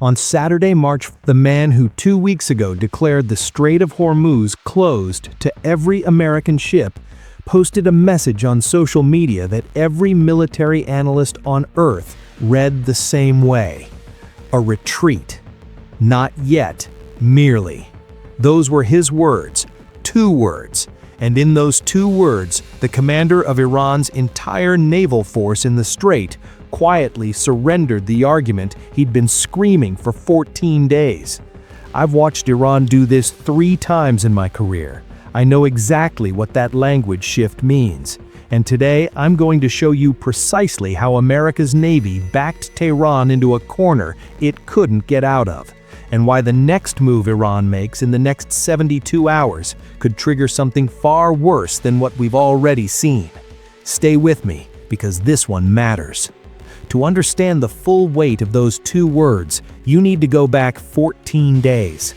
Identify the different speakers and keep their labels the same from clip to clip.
Speaker 1: On Saturday, the man who 2 weeks ago declared the Strait of Hormuz closed to every American ship posted a message on social media that every military analyst on Earth read the same way. A retreat. Not yet, merely. Those were his words, 2 words. And in those 2 words, the commander of Iran's entire naval force in the Strait quietly surrendered the argument he'd been screaming for 14 days. I've watched Iran do this 3 times in my career. I know exactly what that language shift means. And today, I'm going to show you precisely how America's Navy backed Tehran into a corner it couldn't get out of, and why the next move Iran makes in the next 72 hours could trigger something far worse than what we've already seen. Stay with me, because this one matters. To understand the full weight of those 2 words, you need to go back 14 days.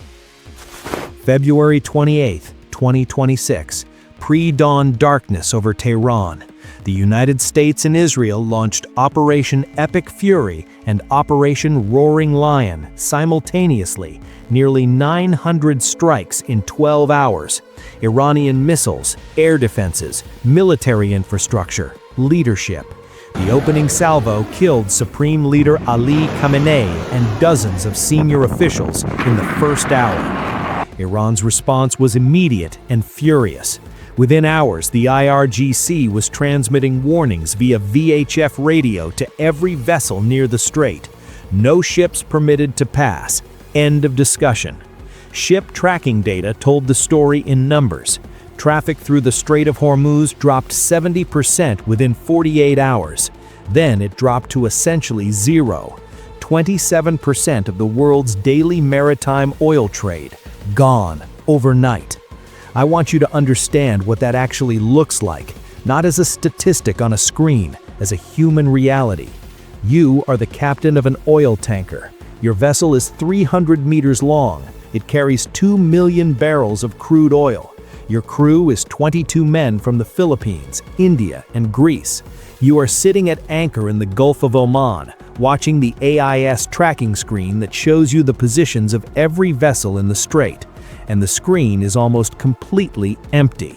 Speaker 1: February 28, 2026, pre-dawn darkness over Tehran. The United States and Israel launched Operation Epic Fury and Operation Roaring Lion simultaneously, nearly 900 strikes in 12 hours. Iranian missiles, air defenses, military infrastructure, leadership. The opening salvo killed Supreme Leader Ali Khamenei and dozens of senior officials in the first hour. Iran's response was immediate and furious. Within hours, the IRGC was transmitting warnings via VHF radio to every vessel near the strait. No ships permitted to pass. End of discussion. Ship tracking data told the story in numbers. Traffic through the Strait of Hormuz dropped 70% within 48 hours. Then it dropped to essentially zero. 27% of the world's daily maritime oil trade gone overnight. I want you to understand what that actually looks like, not as a statistic on a screen, as a human reality. You are the captain of an oil tanker. Your vessel is 300 meters long. It carries 2 million barrels of crude oil. Your crew is 22 men from the Philippines, India, and Greece. You are sitting at anchor in the Gulf of Oman, watching the AIS tracking screen that shows you the positions of every vessel in the strait. And the screen is almost completely empty.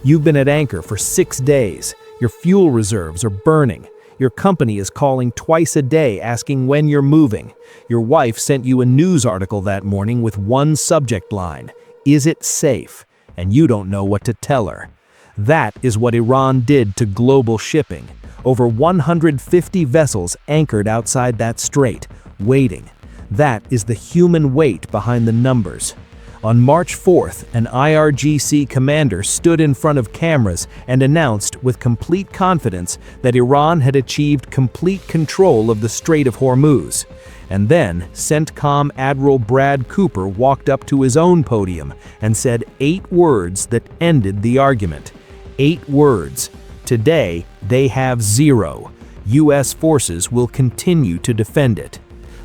Speaker 1: You've been at anchor for 6 days. Your fuel reserves are burning. Your company is calling twice a day asking when you're moving. Your wife sent you a news article that morning with one subject line: "Is it safe?" And you don't know what to tell her. That is what Iran did to global shipping. Over 150 vessels anchored outside that strait, waiting. That is the human weight behind the numbers. On March 4th, an IRGC commander stood in front of cameras and announced with complete confidence that Iran had achieved complete control of the Strait of Hormuz. And then, CENTCOM Admiral Brad Cooper walked up to his own podium and said 8 words that ended the argument. 8 words. Today, they have 0. U.S. forces will continue to defend it.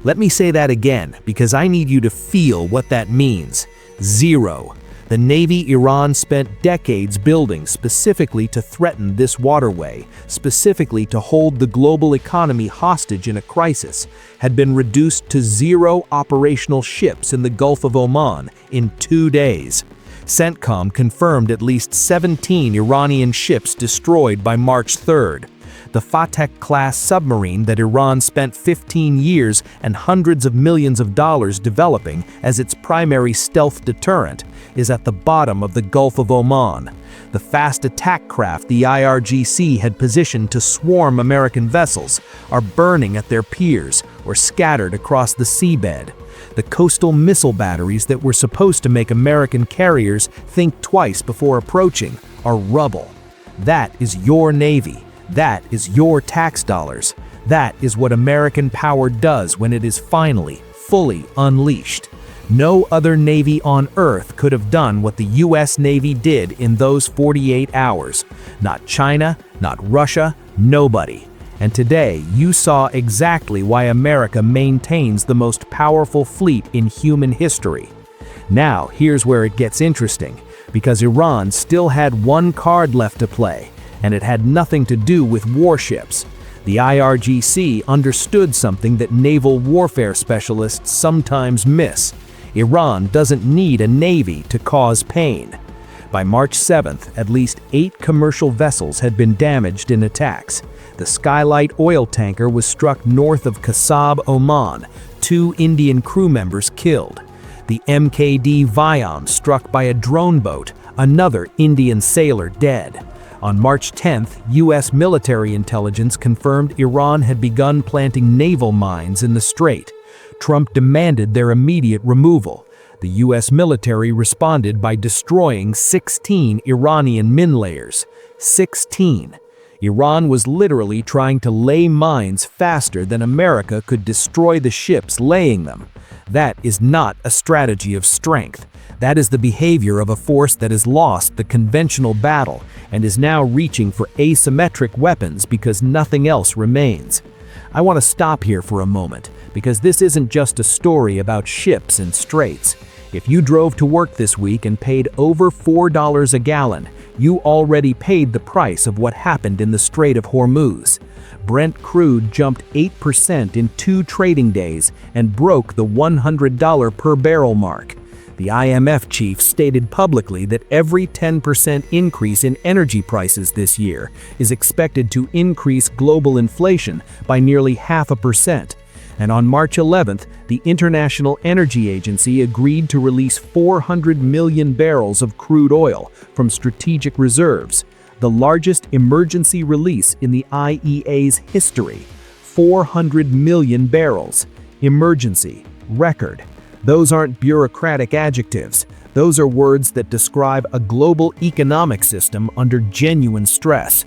Speaker 1: Let me say that again, because I need you to feel what that means. 0. The Navy Iran spent decades building specifically to threaten this waterway, specifically to hold the global economy hostage in a crisis, had been reduced to 0 operational ships in the Gulf of Oman in 2 days. CENTCOM confirmed at least 17 Iranian ships destroyed by March 3rd. The Fateh-class submarine that Iran spent 15 years and hundreds of millions of dollars developing as its primary stealth deterrent is at the bottom of the Gulf of Oman. The fast attack craft the IRGC had positioned to swarm American vessels are burning at their piers or scattered across the seabed. The coastal missile batteries that were supposed to make American carriers think twice before approaching are rubble. That is your Navy. That is your tax dollars. That is what American power does when it is finally, fully unleashed. No other Navy on Earth could have done what the U.S. Navy did in those 48 hours. Not China, not Russia, nobody. And today, you saw exactly why America maintains the most powerful fleet in human history. Now, here's where it gets interesting, because Iran still had one card left to play, and it had nothing to do with warships. The IRGC understood something that naval warfare specialists sometimes miss. Iran doesn't need a navy to cause pain. By March 7th, at least 8 commercial vessels had been damaged in attacks. The Skylight oil tanker was struck north of Kasab, Oman, 2 Indian crew members killed. The MKD Vyam struck by a drone boat, another Indian sailor dead. On March 10th, U.S. military intelligence confirmed Iran had begun planting naval mines in the strait. Trump demanded their immediate removal. The U.S. military responded by destroying 16 Iranian mine layers. 16. Iran was literally trying to lay mines faster than America could destroy the ships laying them. That is not a strategy of strength. That is the behavior of a force that has lost the conventional battle and is now reaching for asymmetric weapons because nothing else remains. I want to stop here for a moment, because this isn't just a story about ships and straits. If you drove to work this week and paid over $4 a gallon, you already paid the price of what happened in the Strait of Hormuz. Brent crude jumped 8% in 2 trading days and broke the $100 per barrel mark. The IMF chief stated publicly that every 10% increase in energy prices this year is expected to increase global inflation by nearly 0.5%. And on March 11th, the International Energy Agency agreed to release 400 million barrels of crude oil from strategic reserves, the largest emergency release in the IEA's history. 400 million barrels. Emergency. Record. Those aren't bureaucratic adjectives. Those are words that describe a global economic system under genuine stress.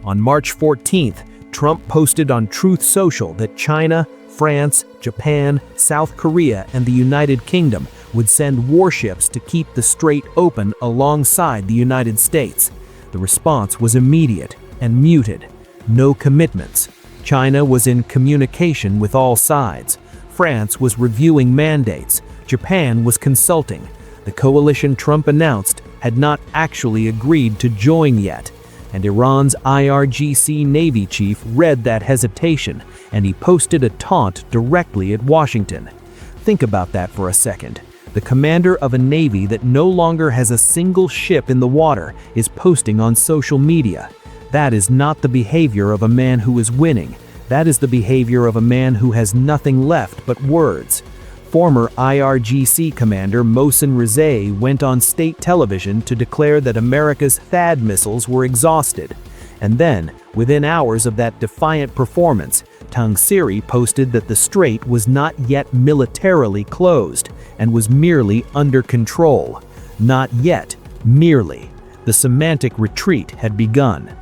Speaker 1: On March 14th, Trump posted on Truth Social that China, France, Japan, South Korea, and the United Kingdom would send warships to keep the strait open alongside the United States. The response was immediate and muted. No commitments. China was in communication with all sides. France was reviewing mandates. Japan was consulting. The coalition Trump announced had not actually agreed to join yet. And Iran's IRGC Navy chief read that hesitation, and he posted a taunt directly at Washington. Think about that for a second. The commander of a navy that no longer has a single ship in the water is posting on social media. That is not the behavior of a man who is winning. That is the behavior of a man who has nothing left but words. Former IRGC commander Mohsen Rezai went on state television to declare that America's THAAD missiles were exhausted. And then, within hours of that defiant performance, Tangsiri posted that the strait was not yet militarily closed and was merely under control. Not yet, merely. The semantic retreat had begun.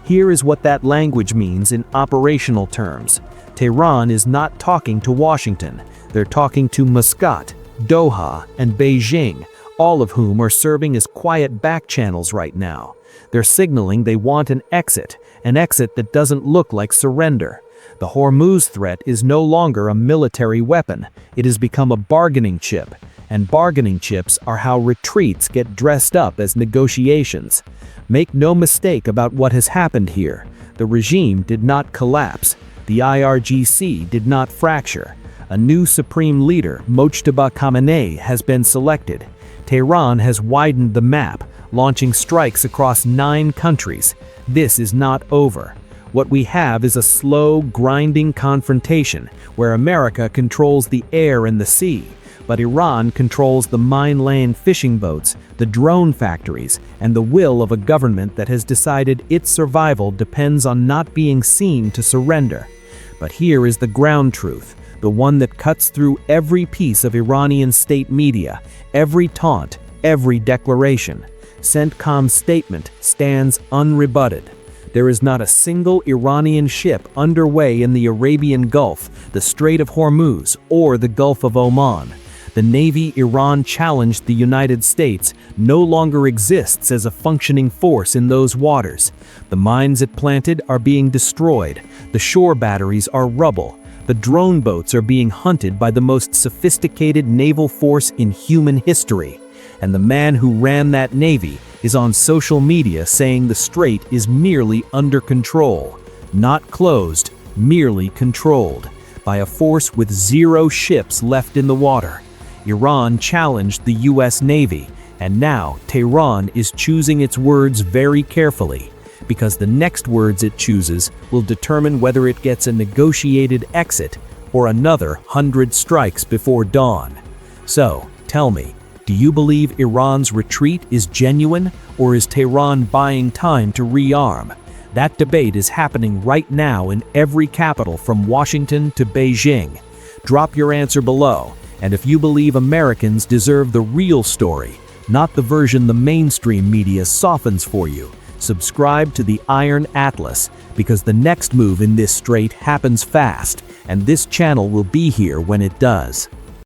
Speaker 1: Here is what that language means in operational terms. Tehran is not talking to Washington. They're talking to Muscat, Doha, and Beijing, all of whom are serving as quiet back channels right now. They're signaling they want an exit that doesn't look like surrender. The Hormuz threat is no longer a military weapon. It has become a bargaining chip, and bargaining chips are how retreats get dressed up as negotiations. Make no mistake about what has happened here. The regime did not collapse. The IRGC did not fracture. A new supreme leader, Mojtaba Khamenei, has been selected. Tehran has widened the map, launching strikes across 9 countries. This is not over. What we have is a slow, grinding confrontation where America controls the air and the sea, but Iran controls the mine-laying fishing boats, the drone factories, and the will of a government that has decided its survival depends on not being seen to surrender. But here is the ground truth, the one that cuts through every piece of Iranian state media, every taunt, every declaration. CENTCOM's statement stands unrebutted. There is not a single Iranian ship underway in the Arabian Gulf, the Strait of Hormuz, or the Gulf of Oman. The Navy Iran challenged the United States no longer exists as a functioning force in those waters. The mines it planted are being destroyed. The shore batteries are rubble. The drone boats are being hunted by the most sophisticated naval force in human history. And the man who ran that navy is on social media saying the strait is merely under control, not closed, merely controlled by a force with 0 ships left in the water. Iran challenged the US Navy, and now Tehran is choosing its words very carefully, because the next words it chooses will determine whether it gets a negotiated exit or another 100 strikes before dawn. So, tell me, do you believe Iran's retreat is genuine, or is Tehran buying time to rearm? That debate is happening right now in every capital from Washington to Beijing. Drop your answer below, and if you believe Americans deserve the real story, not the version the mainstream media softens for you, subscribe to the Iron Atlas, because the next move in this strait happens fast, and this channel will be here when it does.